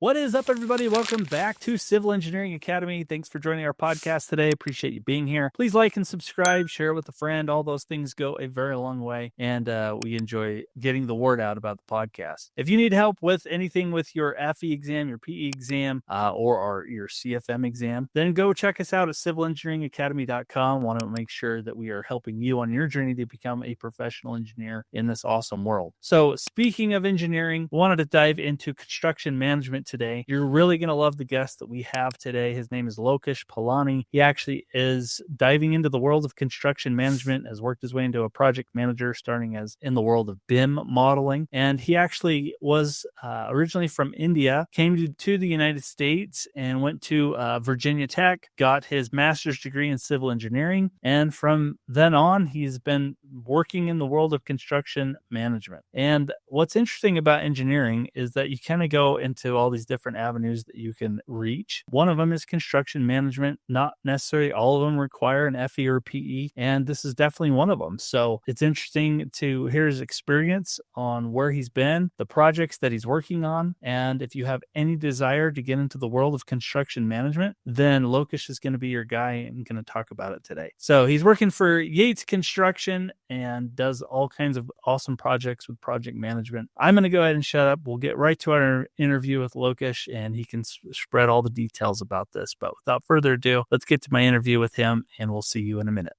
What is up, everybody? Welcome back to Civil Engineering Academy. Thanks for joining our podcast today. Appreciate you being here. Please like and subscribe, share with a friend. All those things go a very long way, and we enjoy getting the word out about the podcast. If you need help with anything with your FE exam, your PE exam, or your CFM exam, then go check us out at civilengineeringacademy.com. Want to make sure that we are helping you on your journey to become a professional engineer in this awesome world. So speaking of engineering, wanted to dive into construction management today. You're really going to love the guest that we have today. His name is Lokesh Palani. He actually is diving into the world of construction management, has worked his way into a project manager, starting as in the world of BIM modeling. And he actually was originally from India, came to the United States and went to Virginia Tech, got his master's degree in civil engineering. And from then on, he's been working in the world of construction management. And what's interesting about engineering is that you kind of go into all these different avenues that you can reach. One of them is construction management. Not necessarily all of them require an FE or PE, and this is definitely one of them. So it's interesting to hear his experience on where he's been, the projects that he's working on, and if you have any desire to get into the world of construction management, then Lokesh is going to be your guy and going to talk about it today. So he's working for Yates Construction and does all kinds of awesome projects with project management. I'm going to go ahead and shut up. We'll get right to our interview with Lokesh, and he can spread all the details about this. But without further ado, let's get to my interview with him, and we'll see you in a minute.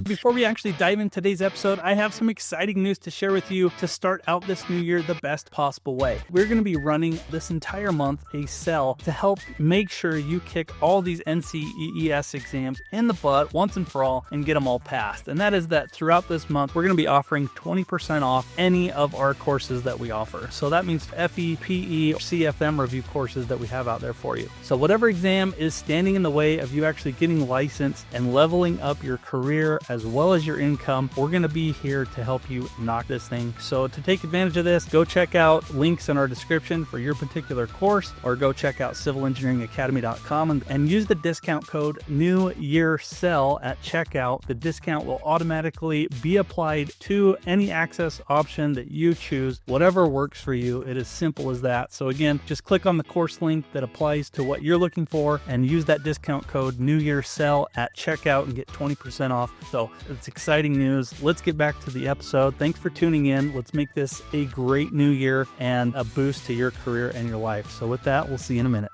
Before we actually dive into today's episode, I have some exciting news to share with you to start out this new year the best possible way. We're going to be running this entire month a sale to help make sure you kick all these NCEES exams in the butt once and for all and get them all passed. And that is that throughout this month, we're going to be offering 20% off any of our courses that we offer. So that means FE, PE, CFM review courses that we have out there for you. So whatever exam is standing in the way of you actually getting licensed and leveling up your career as well as your income, we're going to be here to help you knock this thing. So to take advantage of this, go check out links in our description for your particular course, or go check out civilengineeringacademy.com and use the discount code NEWYEARSALE at checkout. The discount will automatically be applied to any access option that you choose, whatever works for you. It is simple as that. So again, just click on the course link that applies to what you're looking for and use that discount code NEWYEARSALE at checkout and get 20% off. So it's exciting news. Let's get back to the episode. Thanks for tuning in. Let's make this a great new year and a boost to your career and your life. So with that, we'll see you in a minute.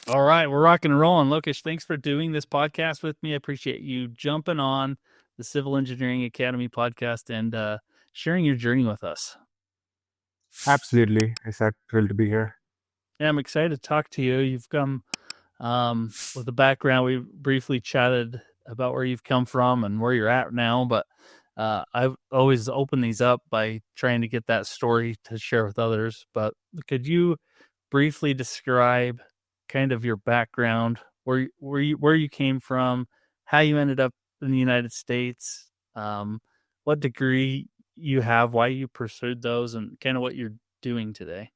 All right, we're rocking and rolling. Lokesh, thanks for doing this podcast with me. I appreciate you jumping on the Civil Engineering Academy podcast and sharing your journey with us. Absolutely. It's thrilled to be here. Yeah, I'm excited to talk to you. You've come with a background. We briefly chatted about where you've come from and where you're at now, but I've always opened these up by trying to get that story to share with others. But could you briefly describe kind of your background, where you came from, how you ended up in the United States, what degree you have, why you pursued those, and kind of what you're doing today?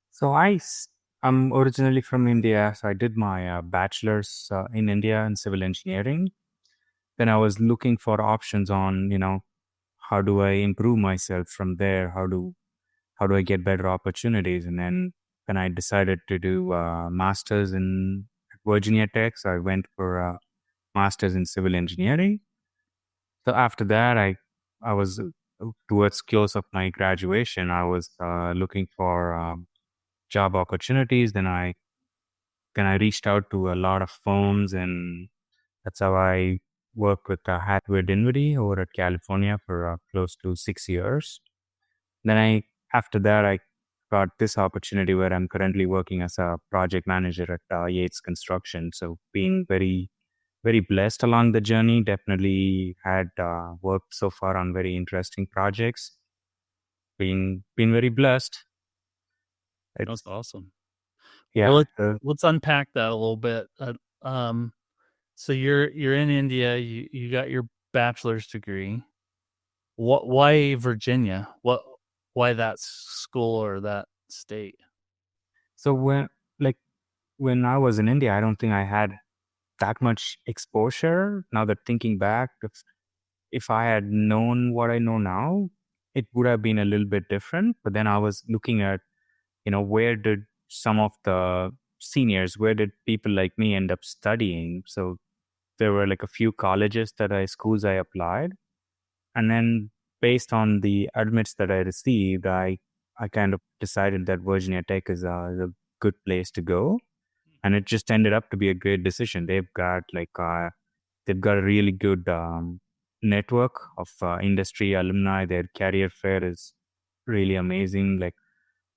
So I'm originally from India. So I did my bachelor's in India in civil engineering. Then I was looking for options on, how do I improve myself from there? How do I get better opportunities? And then when I decided to do master's in Virginia Tech, so I went for a master's in civil engineering. So after that, I was towards close of my graduation. I was looking for job opportunities. Then I reached out to a lot of firms, and that's how I worked with Hathaway Dinwiddie over at California for close to 6 years. Then after that, I got this opportunity where I'm currently working as a project manager at Yates Construction. So being very, very blessed along the journey. Definitely had worked so far on very interesting projects. Been very blessed. That's awesome. Yeah. Well, let's unpack that a little bit. So you're in India. You got your bachelor's degree. Why Virginia? Why that school or that state? So when I was in India, I don't think I had that much exposure. Now that thinking back, if I had known what I know now, it would have been a little bit different. But then I was looking at where did some of the seniors, where did people like me end up studying? So there were like a few schools I applied. And then based on the admits that I received, I kind of decided that Virginia Tech is a good place to go. And it just ended up to be a great decision. They've got a really good network of industry alumni. Their career fair is really amazing. Like,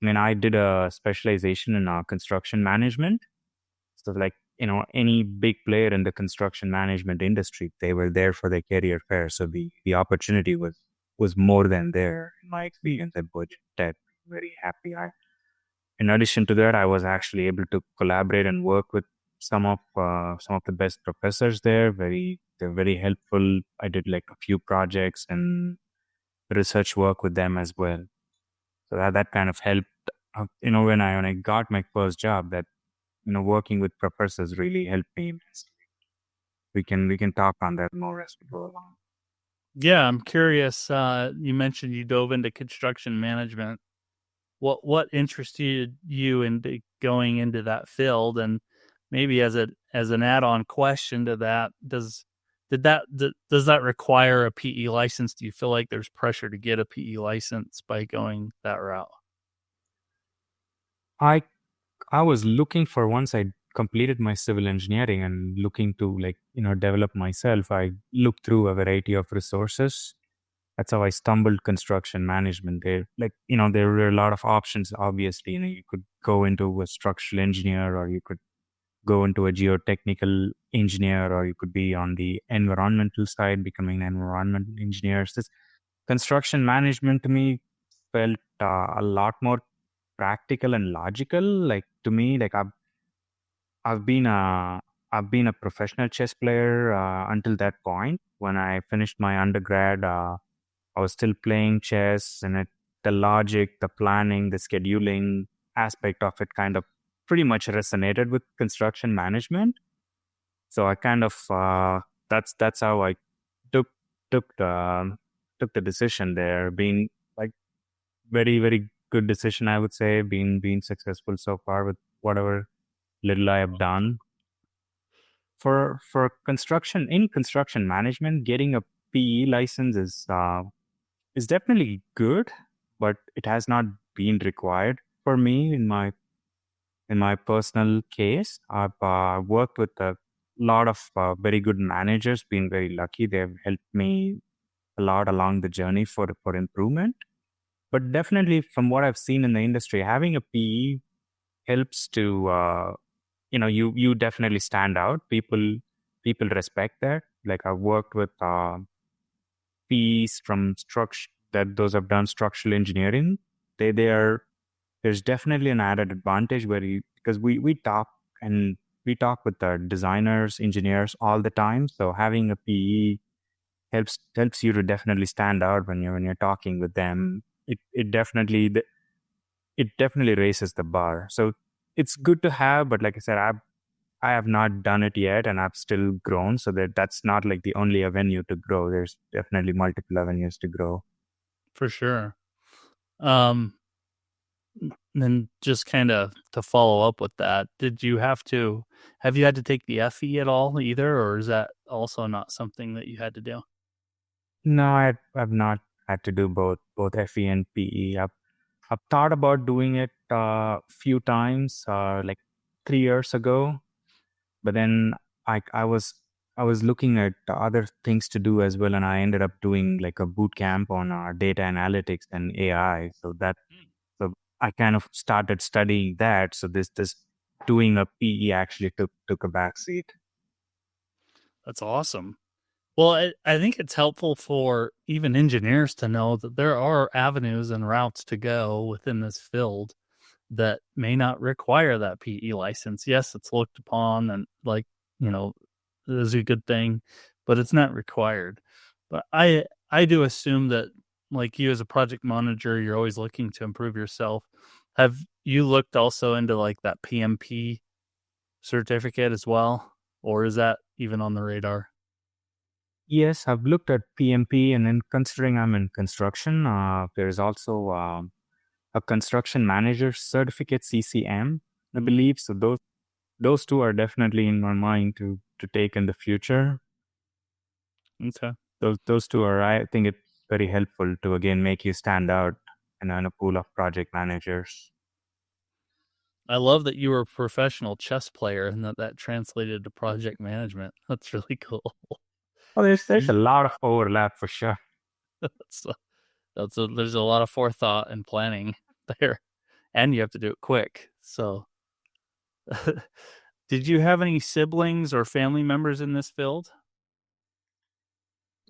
I mean, I did a specialization in construction management. So, like, any big player in the construction management industry, they were there for their career fair. So the opportunity was more than there in my experience at Virginia Tech. Very happy. In addition to that, I was actually able to collaborate and work with some of the best professors there. They're very helpful. I did like a few projects and research work with them as well. So that kind of helped. When I got my first job, that working with professors really helped me immensely. We can talk on that more as we go along. Yeah, I'm curious. You mentioned you dove into construction management. What interested you into going into that field, and maybe as an add-on question to that, does that require a PE license? Do you feel like there's pressure to get a PE license by going that route? I I was looking for, once I completed my civil engineering and looking to develop myself, I looked through a variety of resources. That's how I stumbled construction management. There were a lot of options. Obviously, you could go into a structural engineer, or you could go into a geotechnical engineer, or you could be on the environmental side, becoming an environmental engineer. So this construction management to me felt a lot more practical and logical. Like, to me, like I've been a I've been a professional chess player until that point. When I finished my undergrad, I was still playing chess, and the logic, the planning, the scheduling aspect of it kind of pretty much resonated with construction management. So I kind of that's how I took took the took the decision there. Being like very very good decision, I would say. Being successful so far with whatever little I have done. For construction management, getting a PE license is definitely good, but it has not been required for me in my personal case. I've worked with a lot of very good managers. Been very lucky; they've helped me a lot along the journey for improvement. But definitely, from what I've seen in the industry, having a PE helps to you definitely stand out. People respect that. Like, I've worked with PEs from structure that those have done structural engineering. They are There's definitely an added advantage where because we talk with the designers, engineers all the time. So having a PE helps you to definitely stand out when you're talking with them. It definitely raises the bar. So it's good to have, but like I said, I have not done it yet, and I've still grown. So that's not like the only avenue to grow. There's definitely multiple avenues to grow. For sure. Um, then just kind of to follow up with that, have you had to take the FE at all either, or is that also not something that you had to do? No, I've not had to do both FE and PE. I've thought about doing it a few times, like 3 years ago, but then I was looking at other things to do as well, and I ended up doing like a boot camp on data analytics and AI. So I kind of started studying that. So this doing a PE actually took a backseat. That's awesome. Well, I think it's helpful for even engineers to know that there are avenues and routes to go within this field that may not require that PE license. Yes, it's looked upon and like, you know, is a good thing, but it's not required. But I do assume that like you as a project manager, you're always looking to improve yourself. Have you looked also into like that PMP certificate as well? Or is that even on the radar? Yes, I've looked at PMP, and then considering I'm in construction, there's also a construction manager certificate, CCM, I believe. So those two are definitely in my mind to take in the future. Okay. Those two are, I think, it's very helpful to again make you stand out in a pool of project managers. I love that you were a professional chess player and that translated to project management. That's really cool. Well, there's a lot of overlap for sure. that's there's a lot of forethought and planning there, and you have to do it quick. So, did you have any siblings or family members in this field?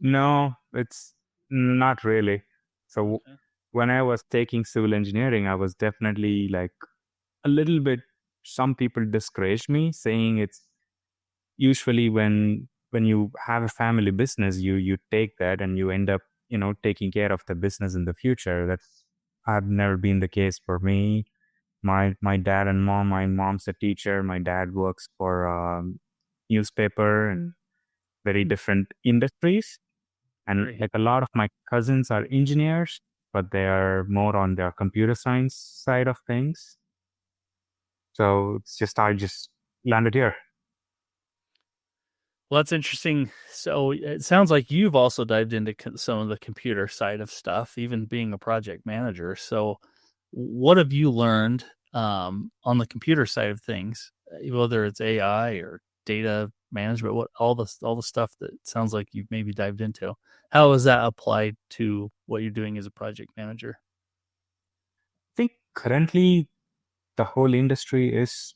No, it's not really. So Okay. when I was taking civil engineering, I was definitely like a little bit. Some people discouraged me, saying it's usually when you have a family business, you take that and you end up taking care of the business in the future. That's I've never been the case for me. My dad and mom. My mom's a teacher. My dad works for newspaper and very different industries. And Great. like a lot of my cousins are engineers, but they are more on the computer science side of things. So it's just I just landed here. Well, that's interesting. So it sounds like you've also dived into some of the computer side of stuff, even being a project manager. So, what have you learned on the computer side of things, whether it's AI or data management? What all the stuff that sounds like you've maybe dived into. How is that applied to what you're doing as a project manager? I think currently the whole industry is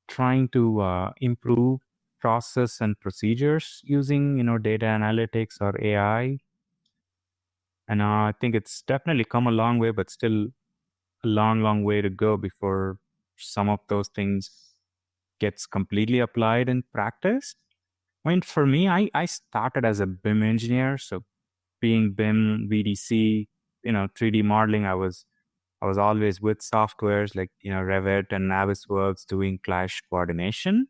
trying to improve process and procedures using data analytics or AI. And I think it's definitely come a long way, but still a long way to go before some of those things gets completely applied in practice. I mean, for me, I started as a BIM engineer. So being BIM, VDC, 3D modeling, I was always with softwares like, Revit and Navisworks doing clash coordination.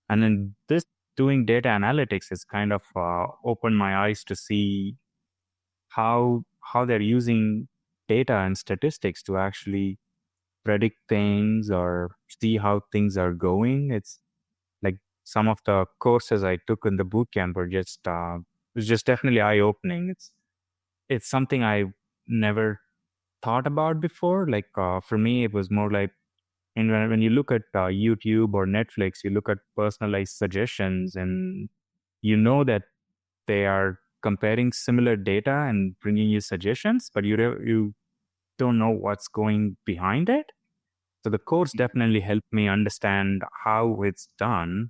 And then this doing data analytics has kind of opened my eyes to see how they're using data and statistics to actually predict things or see how things are going. It's like some of the courses I took in the boot camp were just it was just definitely eye opening. It's something I never thought about before. Like for me, it was more like, and when you look at YouTube or Netflix, you look at personalized suggestions, and you know that they are comparing similar data and bringing you suggestions, but you don't know what's going behind it. So the course definitely helped me understand how it's done.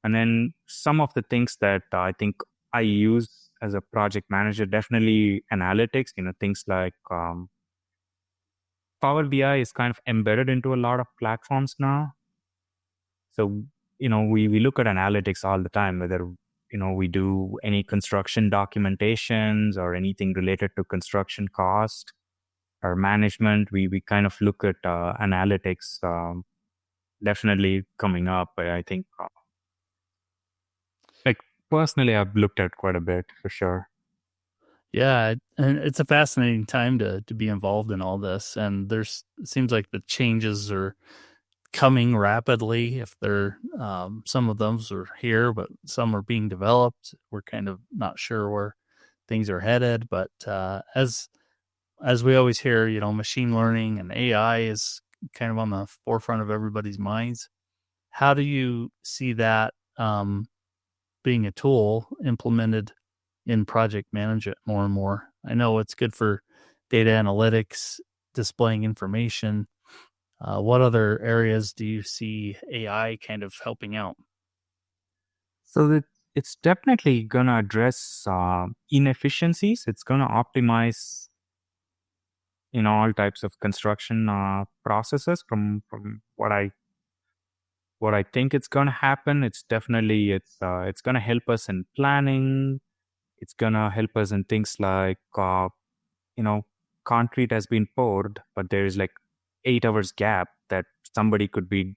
And then some of the things that I think I use as a project manager, definitely analytics, things like Power BI is kind of embedded into a lot of platforms now. So, we look at analytics all the time, whether, we do any construction documentations or anything related to construction cost or management. We kind of look at analytics definitely coming up. I think, like, personally, I've looked at quite a bit for sure. Yeah, and it's a fascinating time to be involved in all this. And it seems like the changes are coming rapidly. If they're some of those are here, but some are being developed. We're kind of not sure where things are headed. But as we always hear, machine learning and AI is kind of on the forefront of everybody's minds. How do you see that being a tool implemented in project management more and more? I know it's good for data analytics, displaying information. What other areas do you see AI kind of helping out? So it's definitely going to address inefficiencies. It's going to optimize, all types of construction processes from what I think it's going to happen. It's going to help us in planning. It's going to help us in things like you know concrete has been poured, but there is like 8 hours gap that somebody could be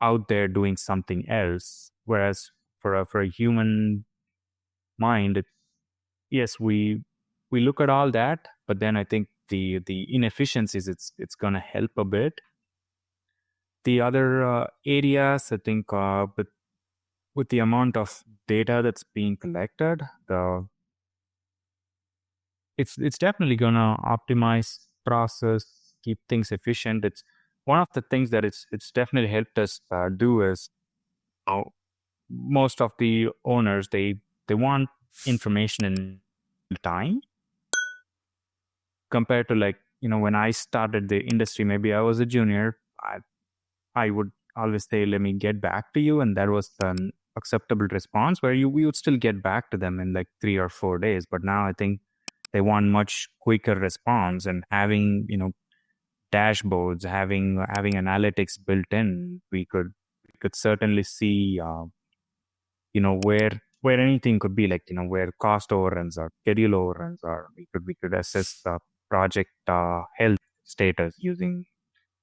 out there doing something else. Whereas for a human mind, yes, we look at all that, but then I think the inefficiencies, it's gonna help a bit. The other areas, I think, with the amount of data that's being collected, it's definitely gonna optimize process, keep things efficient. It's one of the things that it's definitely helped us do is, you know, most of the owners, they want information in time, compared to, like, when I started the industry, maybe I was a junior. I would always say, let me get back to you, and that was an acceptable response, where we would still get back to them in like 3 or 4 days. But now I think they want much quicker response, and having, dashboards, having analytics built in, we could certainly see, where anything could be, like, where cost overruns or schedule overruns are. We could assess the project health status using,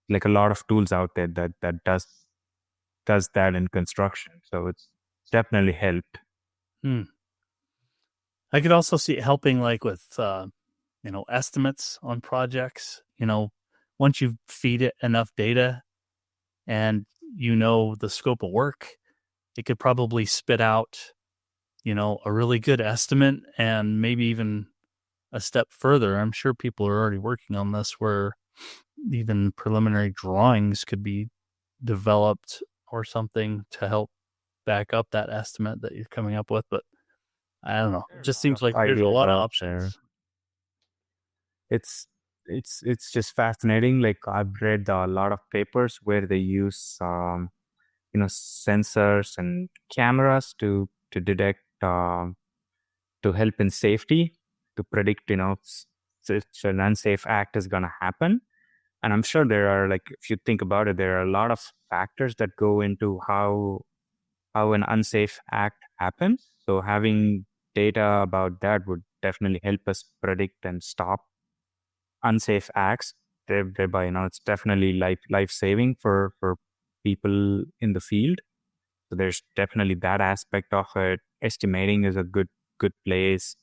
like, a lot of tools out there that does that in construction. So it's definitely helped. Hmm. I could also see it helping, like with estimates on projects. Once you feed it enough data and the scope of work, it could probably spit out a really good estimate, and maybe even a step further. I'm sure people are already working on this, where even preliminary drawings could be developed or something to help back up that estimate that you're coming up with. But I don't know. It just seems like there's a lot of options. It's just fascinating. Like, I've read a lot of papers where they use sensors and cameras to detect, to help in safety, to predict, such an unsafe act is going to happen. And I'm sure there are, like, if you think about it, there are a lot of factors that go into how an unsafe act happens. So having data about that would definitely help us predict and stop unsafe acts. Thereby, it's definitely life saving for people in the field. So there's definitely that aspect of it. Estimating is a good place.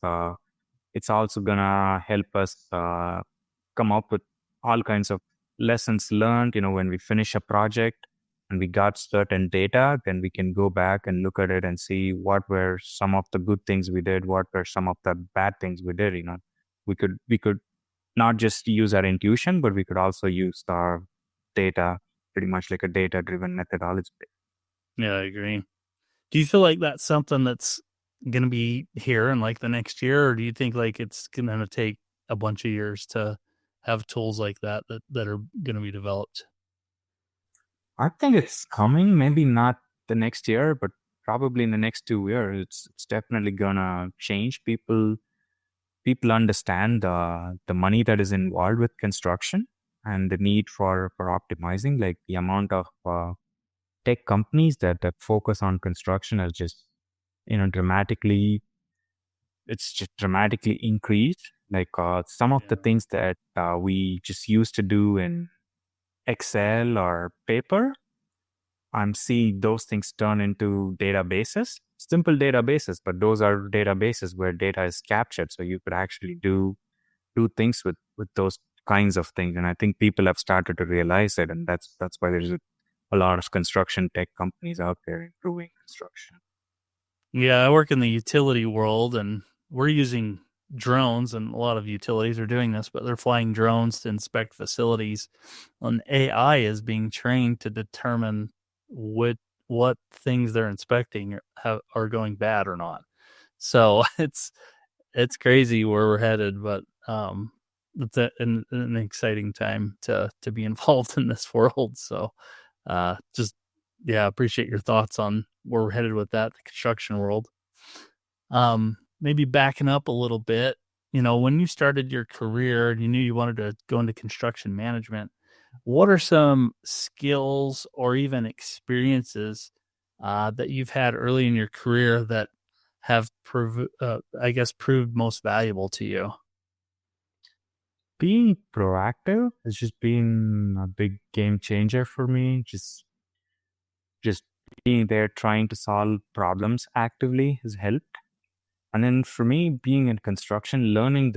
It's also gonna help us come up with all kinds of lessons learned. When we finish a project and we got certain data, then we can go back and look at it and see what were some of the good things we did, what were some of the bad things we did. We could not just use our intuition, but we could also use our data, pretty much like a data-driven methodology. Yeah, I agree. Do you feel like that's something that's going to be here in like the next year, or do you think like it's going to take a bunch of years to have tools like that are going to be developed? I think it's coming. Maybe not the next year, but probably in the next 2 years. It's definitely gonna change. People understand the money that is involved with construction and the need for optimizing. Like, the amount of tech companies that focus on construction are just, dramatically. It's just dramatically increased. Like, some of the things that we just used to do in Excel or paper, I'm seeing those things turn into databases, simple databases, but those are databases where data is captured. So you could actually do things with those kinds of things. And I think people have started to realize it. And that's why there's a lot of construction tech companies out there improving construction. Yeah, I work in the utility world, and we're using drones, and a lot of utilities are doing this, but they're flying drones to inspect facilities. And AI is being trained to determine what things they're inspecting are going bad or not. So it's crazy where we're headed, but it's an exciting time to be involved in this world. So just appreciate your thoughts on where we're headed with that, the construction world. Maybe backing up a little bit, when you started your career and you knew you wanted to go into construction management, what are some skills or even experiences that you've had early in your career that have proved most valuable to you? Being proactive has just been a big game changer for me. Just being there, trying to solve problems actively has helped. And then for me, being in construction, learning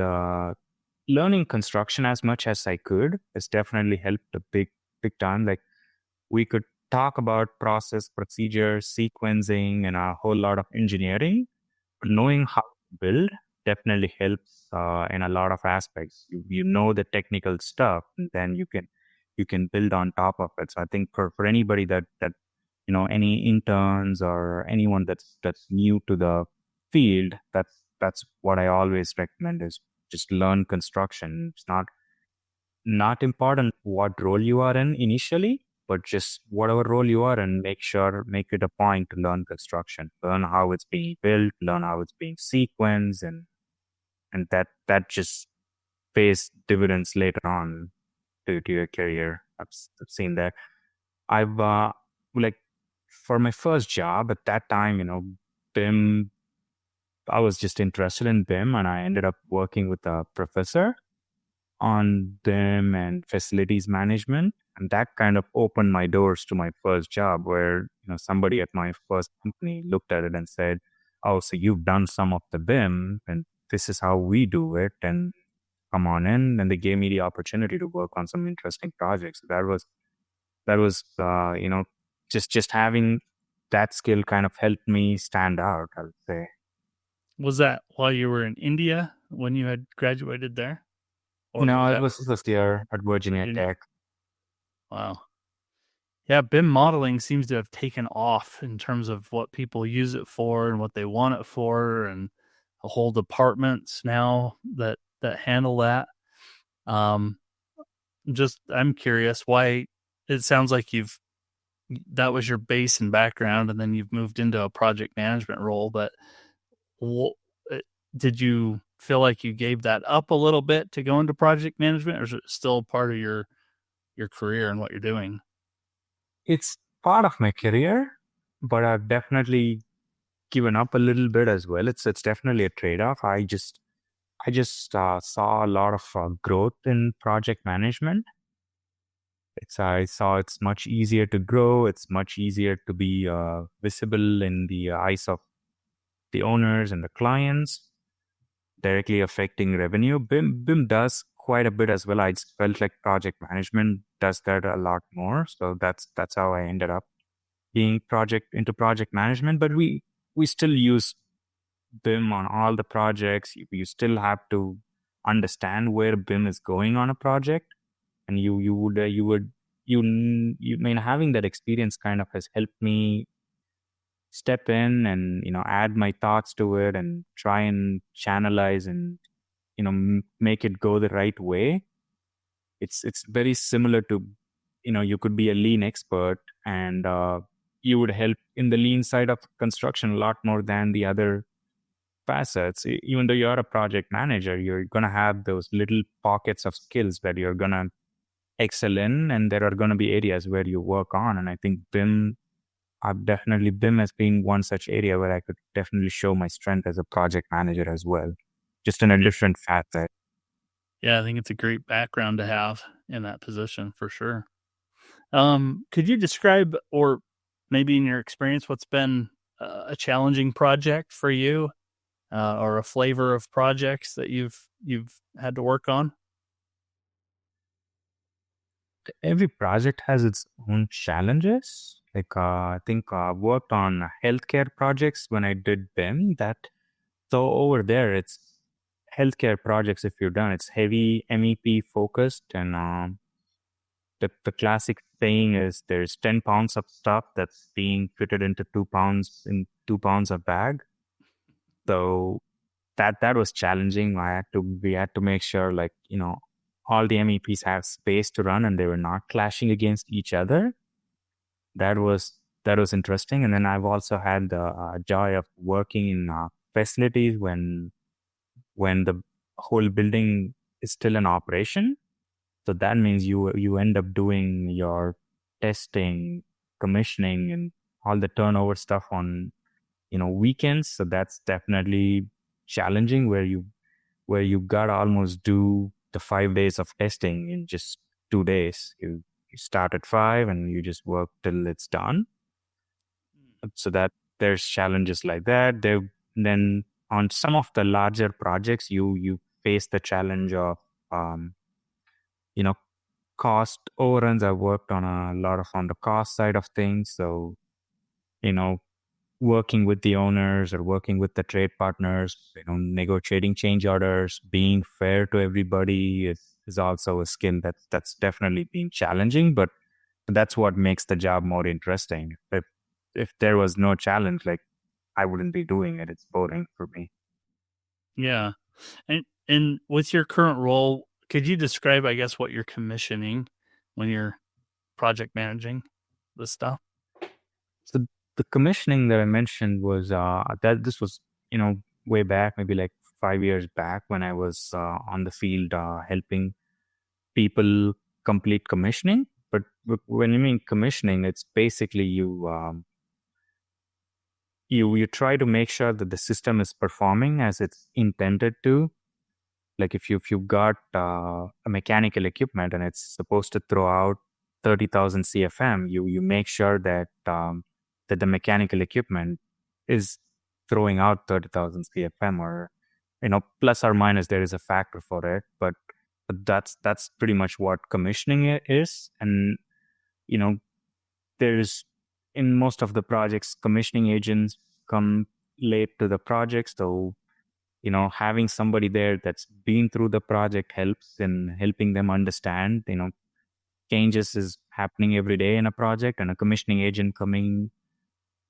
learning construction as much as I could has definitely helped a big time. Like we could talk about process, procedures, sequencing, and a whole lot of engineering. But knowing how to build definitely helps in a lot of aspects. You know the technical stuff, and then you can build on top of it. So I think for anybody that any interns or anyone that's new to the field, that's what I always recommend is just learn construction. It's not important what role you are in initially, but just whatever role you are in, make it a point to learn construction, learn how it's being built, learn how it's being sequenced, and that just pays dividends later on to your career. I've seen that. I've like for my first job at that time, BIM. I was just interested in BIM, and I ended up working with a professor on them and facilities management. And that kind of opened my doors to my first job where, somebody at my first company looked at it and said, "Oh, so you've done some of the BIM and this is how we do it. And come on in." And they gave me the opportunity to work on some interesting projects. That was just having that skill kind of helped me stand out, I would say. Was that while you were in India when you had graduated there? Or No, was it that was this year at Virginia Virginia? Tech. Wow. Yeah, BIM modeling seems to have taken off in terms of what people use it for and what they want it for, and a whole departments now that handle that. Um, I'm curious why it sounds like that was your base and background, and then you've moved into a project management role. But wh- uh, did you feel like you gave that up a little bit to go into project management, or is it still part of your career and what you're doing? It's part of my career, but I've definitely given up a little bit as well. It's definitely a trade-off. I just saw a lot of growth in project management. I saw it's much easier to grow. It's much easier to be visible in the eyes of the owners and the clients, directly affecting revenue. BIM does quite a bit as well. I just felt like project management does that a lot more. So that's how I ended up being project management. But we still use BIM on all the projects. You still have to understand where BIM is going on a project, and you mean having that experience kind of has helped me step in and add my thoughts to it and try and channelize and make it go the right way. It's very similar to you could be a lean expert and you would help in the lean side of construction a lot more than the other facets. Even though you're a project manager, you're going to have those little pockets of skills that you're going to excel in, and there are going to be areas where you work on. And I think BIM has been one such area where I could definitely show my strength as a project manager as well, just in a different facet. Yeah, I think it's a great background to have in that position for sure. Could you describe, or maybe in your experience, what's been a challenging project for you, or a flavor of projects that you've had to work on? Every project has its own challenges. Like I think I worked on healthcare projects when I did BIM. So over there, it's healthcare projects. If you've done, it's heavy MEP focused, and the classic saying is there's 10 pounds of stuff that's being fitted into 2 pounds in 2 pounds of bag. So that was challenging. We had to make sure like all the MEPs have space to run and they were not clashing against each other. That was interesting. And then I've also had the joy of working in facilities when the whole building is still in operation. So that means you end up doing your testing, commissioning, and all the turnover stuff on weekends. So that's definitely challenging where you gotta almost do the 5 days of testing in just 2 days. You start at 5 and you just work till it's done. So that there's challenges like that. Then on some of the larger projects, you face the challenge of you know, cost overruns. I've worked on a lot of on the cost side of things. So, you know, working with the owners or working with the trade partners, negotiating change orders, being fair to everybody is also a skill that's definitely been challenging, but that's what makes the job more interesting. If there was no challenge, like I wouldn't be doing it. It's boring for me. Yeah. And with your current role, could you describe, I guess, what you're commissioning when you're project managing this stuff? So the commissioning that I mentioned was that this was, way back, maybe like 5 years back when I was on the field helping people complete commissioning. But when you mean commissioning, it's basically you try to make sure that the system is performing as it's intended to. Like if you've got a mechanical equipment and it's supposed to throw out 30,000 CFM, you make sure that that the mechanical equipment is throwing out 30,000 CFM, or plus or minus there is a factor for it, but that's pretty much what commissioning is. And you know there's in most of the projects, commissioning agents come late to the project, so having somebody there that's been through the project helps in helping them understand. Changes is happening every day in a project, and a commissioning agent coming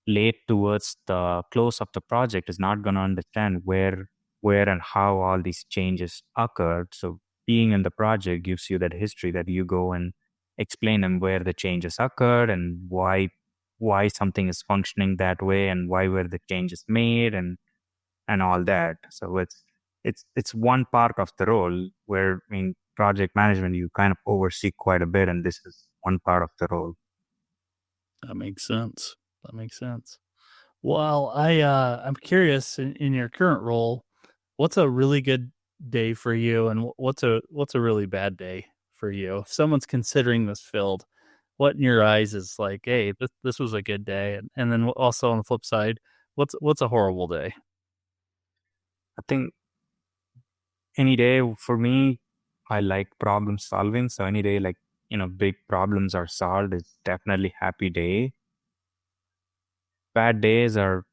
late towards the close of the project is not going to understand where and how all these changes occurred. So being in the project gives you that history that you go and explain them where the changes occurred and why something is functioning that way and why were the changes made and all that. So it's one part of the role where in project management you kind of oversee quite a bit, and this is one part of the role. That makes sense. That makes sense. Well, I'm curious in your current role, what's a really good day for you, and what's a really bad day for you? If someone's considering this field, what in your eyes is like, hey, this was a good day, and then also on the flip side, what's a horrible day? I think any day for me, I like problem solving. So any day like, big problems are solved is definitely happy day. Bad days are,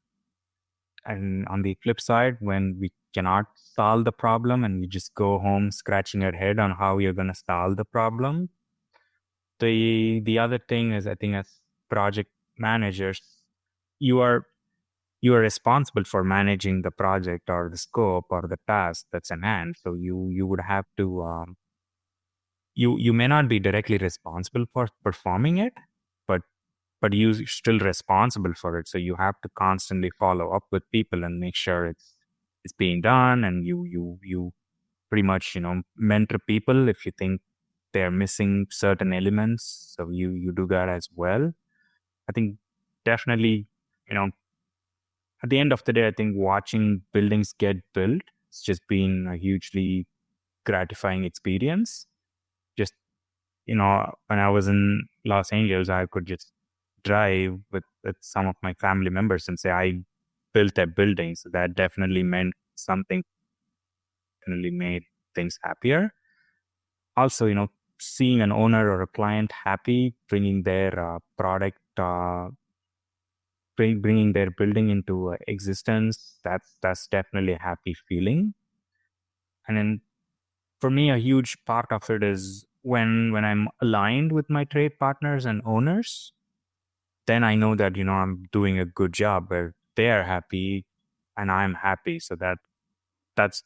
and on the flip side, when we cannot solve the problem and we just go home scratching our head on how you're going to solve the problem. The other thing is, I think as project managers, you are responsible for managing the project or the scope or the task that's in hand. So you would have to you may not be directly responsible for performing it, but you're still responsible for it. So you have to constantly follow up with people and make sure it's being done. And you pretty much mentor people if you think they're missing certain elements. So you do that as well. I think definitely at the end of the day, I think watching buildings get built, it's just been a hugely gratifying experience. Just when I was in Los Angeles, I could just drive with some of my family members and say I built a building. So that definitely meant something, definitely made things happier. Also, seeing an owner or a client happy, bringing their product, bringing their building into existence, that's definitely a happy feeling. And then for me, a huge part of it is when I'm aligned with my trade partners and owners, then I know that I'm doing a good job where they are happy and I'm happy. So that's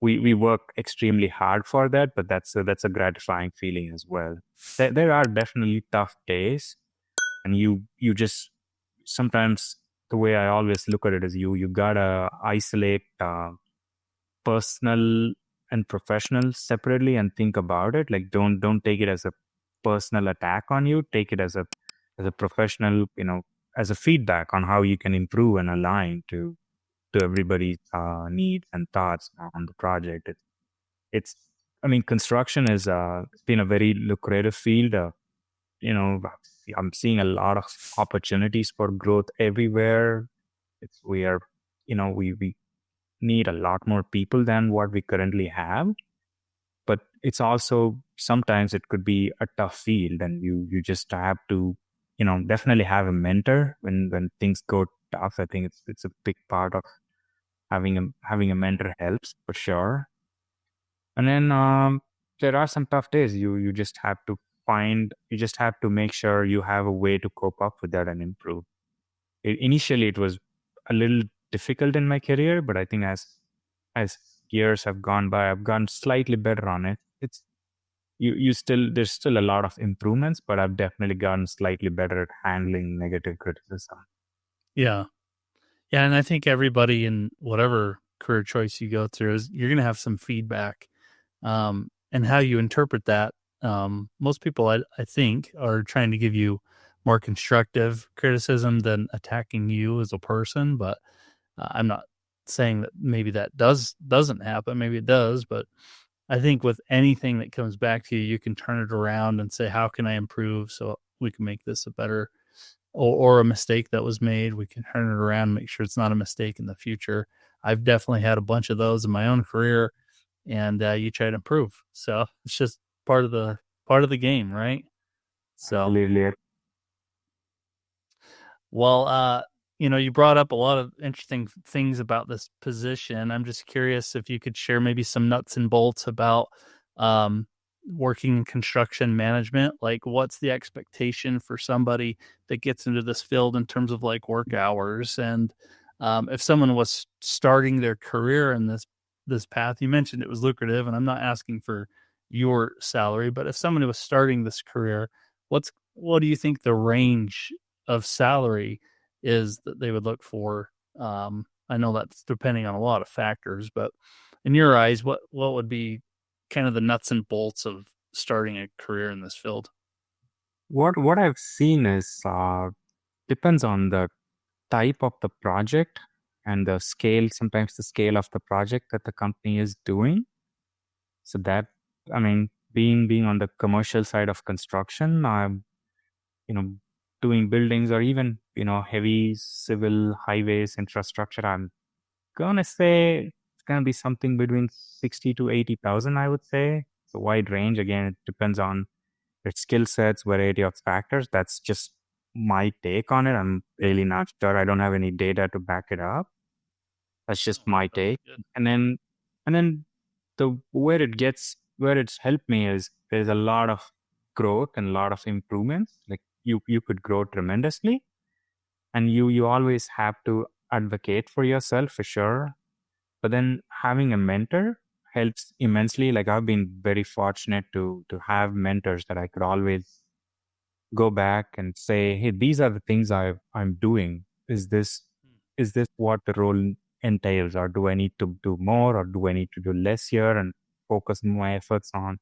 we work extremely hard for that, but that's a gratifying feeling as well. There are definitely tough days, and you just sometimes, the way I always look at it is you gotta isolate personal and professional separately and think about it. Like don't take it as a personal attack on you. Take it as a professional, as a feedback on how you can improve and align to everybody's needs and thoughts on the project. It's I mean, construction is it's been a very lucrative field. You know, I'm seeing a lot of opportunities for growth everywhere. We are, we need a lot more people than what we currently have. but it's also sometimes it could be a tough field, and you just have to, definitely have a mentor when things go tough. I think it's a big part of having a mentor helps for sure. And then there are some tough days. You just have to you just have to make sure you have a way to cope up with that and improve. Initially, it was a little difficult in my career, but I think as years have gone by, I've gotten slightly better on it. It's you still there's still a lot of improvements, but I've definitely gotten slightly better at handling negative criticism. Yeah. Yeah. And I think everybody in whatever career choice you go through is you're going to have some feedback. And how you interpret that. Most people, I think, are trying to give you more constructive criticism than attacking you as a person. But I'm not saying that maybe that doesn't happen. Maybe it does, but I think with anything that comes back to you, you can turn it around and say, how can I improve so we can make this a better or a mistake that was made? We can turn it around and make sure it's not a mistake in the future. I've definitely had a bunch of those in my own career, and you try to improve. So it's just part of the game, right? So Absolutely. well, you brought up a lot of interesting things about this position. I'm just curious if you could share maybe some nuts and bolts about um, working in construction management. Like, what's the expectation for somebody that gets into this field in terms of like work hours? And if someone was starting their career in this path, you mentioned it was lucrative, and I'm not asking for your salary, but if someone was starting this career, what do you think the range of salary is that they would look for? I know that's depending on a lot of factors, but in your eyes, what would be kind of the nuts and bolts of starting a career in this field? What I've seen is depends on the type of the project and the scale. Sometimes the scale of the project that the company is doing. So that, I mean, being on the commercial side of construction, I'm, you know, doing buildings or even, heavy civil highways infrastructure, I'm gonna say it's gonna be something between 60 to 80,000, I would say. It's a wide range. Again, it depends on your skill sets, variety of factors. That's just my take on it. I'm really not sure. I don't have any data to back it up. That's just Oh, my that's take. good. And then the where it's helped me is there's a lot of growth and a lot of improvements. Like you could grow tremendously, and you always have to advocate for yourself for sure. But then having a mentor helps immensely. Like I've been very fortunate to have mentors that I could always go back and say, hey, these are the things I'm doing. Is this what the role entails, or do I need to do more, or do I need to do less here and focus my efforts on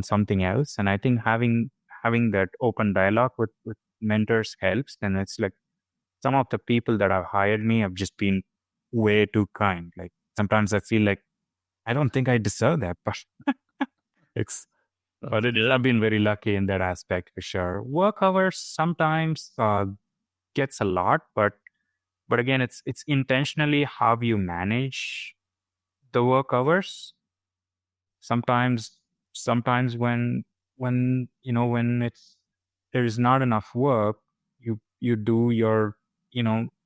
something else? And I think having that open dialogue with mentors helps. And it's like some of the people that have hired me have just been way too kind. Like sometimes I feel like I don't think I deserve that, but it's That's good. I've been very lucky in that aspect for sure. Work hours sometimes gets a lot, but again, it's intentionally how you manage the work hours. Sometimes when it's there is not enough work, you do your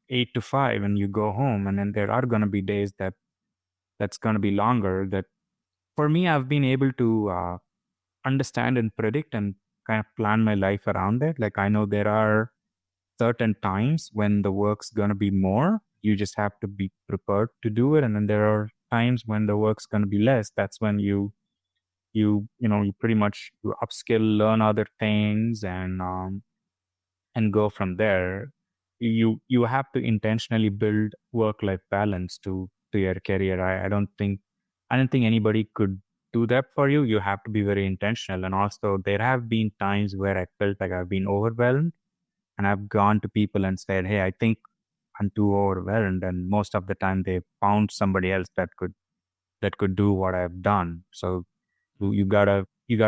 8 to 5 and you go home, and then there are going to be days that's going to be longer. That for me, I've been able to understand and predict and kind of plan my life around it. Like I know there are certain times when the work's going to be more. You just have to be prepared to do it. And then there are times when the work's going to be less. That's when you pretty much you upskill, learn other things, and go from there. You have to intentionally build work life balance to your career. I don't think anybody could do that for you. You have to be very intentional. And also there have been times where I felt like I've been overwhelmed, and I've gone to people and said, hey, I think I'm too overwhelmed. And most of the time they found somebody else that could do what I've done. So you gotta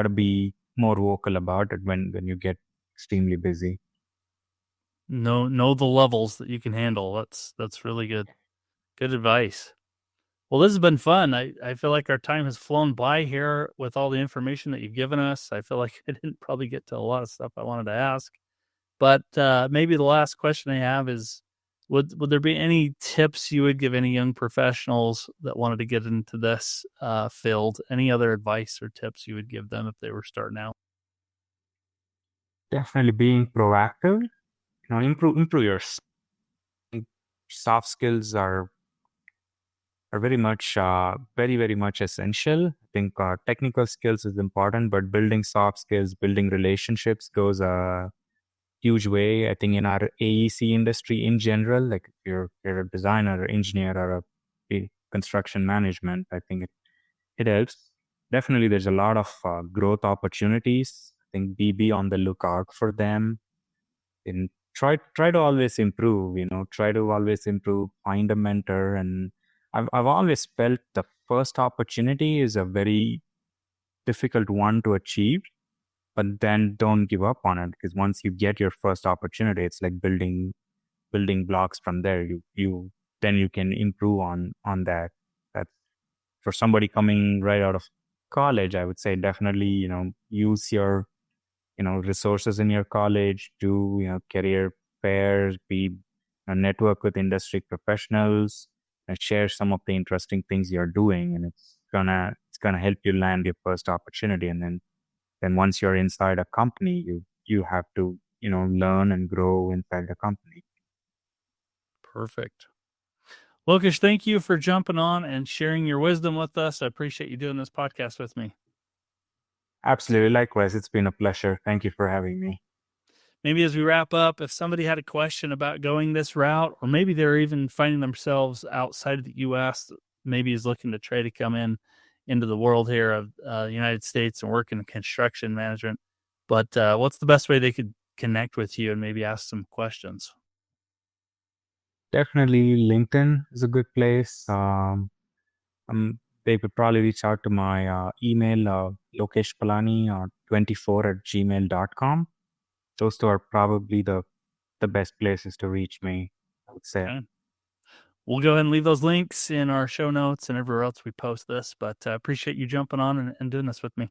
be more vocal about it when you get extremely busy. Know the levels that you can handle. That's really good. Good advice. Well, this has been fun. I feel like our time has flown by here with all the information that you've given us. I feel like I didn't probably get to a lot of stuff I wanted to ask. But maybe the last question I have is, would there be any tips you would give any young professionals that wanted to get into this field? Any other advice or tips you would give them if they were starting out? Definitely being proactive. Improve your soft skills are very much very much essential. I think technical skills is important, but building soft skills, building relationships goes a huge way. I think in our AEC industry in general, like if you're a designer or engineer or a construction management, I think it helps. Definitely, there's a lot of growth opportunities. I think be on the lookout for them, and try to always improve. Try to always improve. Find a mentor, and I've always felt the first opportunity is a very difficult one to achieve, but then don't give up on it, because once you get your first opportunity, it's like building blocks from there. You then you can improve on that. That's for somebody coming right out of college. I would say definitely use your resources in your college, do career fairs, be network with industry professionals, and share some of the interesting things you're doing, and it's gonna help you land your first opportunity. And then once you're inside a company, you have to learn and grow inside the company. Perfect. Lokesh, thank you for jumping on and sharing your wisdom with us. I appreciate you doing this podcast with me. Absolutely. Likewise, it's been a pleasure. Thank you for having me. Maybe as we wrap up, if somebody had a question about going this route, or maybe they're even finding themselves outside of the U.S., maybe is looking to try to come into the world here of the United States and work in construction management. But what's the best way they could connect with you and maybe ask some questions? Definitely LinkedIn is a good place. They could probably reach out to my email, Lokesh Palani 24@gmail.com. Those two are probably the best places to reach me, I would say. Okay. We'll go ahead and leave those links in our show notes and everywhere else we post this. But I appreciate you jumping on and doing this with me.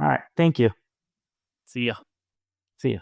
All right. Thank you. See ya. See ya.